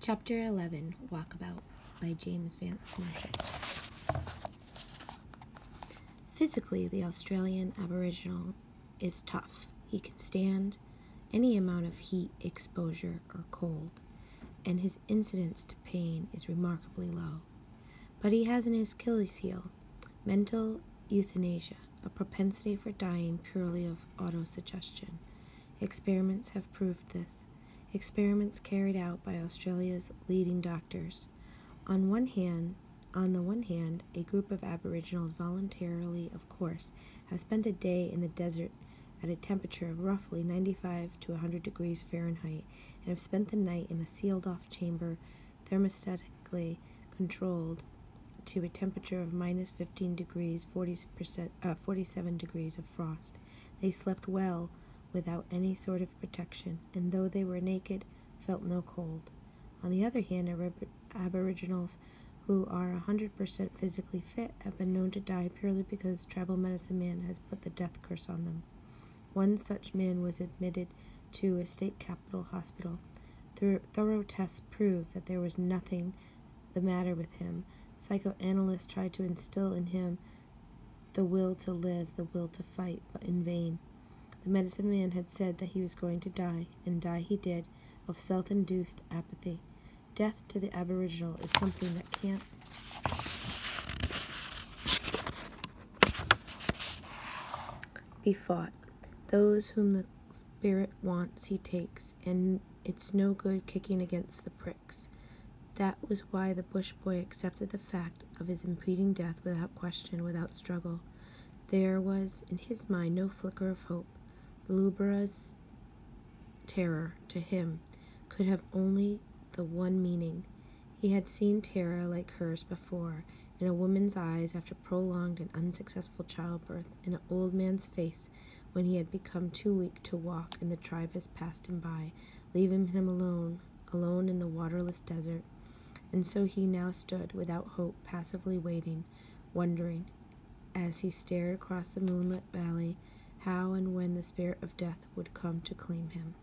Chapter 11, Walkabout, by James Vance Marshall. Physically, the Australian Aboriginal is tough. He can stand any amount of heat, exposure, or cold, and his incidence to pain is remarkably low. But he has an Achilles heel, mental euthanasia, a propensity for dying purely of autosuggestion. Experiments have proved this. Experiments carried out by Australia's leading doctors. On the one hand, a group of Aboriginals voluntarily, of course, have spent a day in the desert at a temperature of roughly 95 to 100 degrees Fahrenheit and have spent the night in a sealed-off chamber thermostatically controlled to a temperature of minus 15 degrees, 47 degrees of frost. They slept well without any sort of protection, and though they were naked, felt no cold. On the other hand, Aboriginals who are 100% physically fit have been known to die purely because tribal medicine man has put the death curse on them. One such man was admitted to a state capital hospital. Thorough tests proved that there was nothing the matter with him. Psychoanalysts tried to instill in him the will to live, the will to fight, but in vain. The medicine man had said that he was going to die, and die he did, of self-induced apathy. Death to the Aboriginal is something that can't be fought. Those whom the spirit wants he takes, and it's no good kicking against the pricks. That was why the bush boy accepted the fact of his impending death without question, without struggle. There was in his mind no flicker of hope. Lubra's terror, to him, could have only the one meaning. He had seen terror like hers before, in a woman's eyes after prolonged and unsuccessful childbirth, in an old man's face when he had become too weak to walk and the tribe has passed him by, leaving him alone in the waterless desert. And so he now stood, without hope, passively waiting, wondering, as he stared across the moonlit valley, how and when the spirit of death would come to claim him.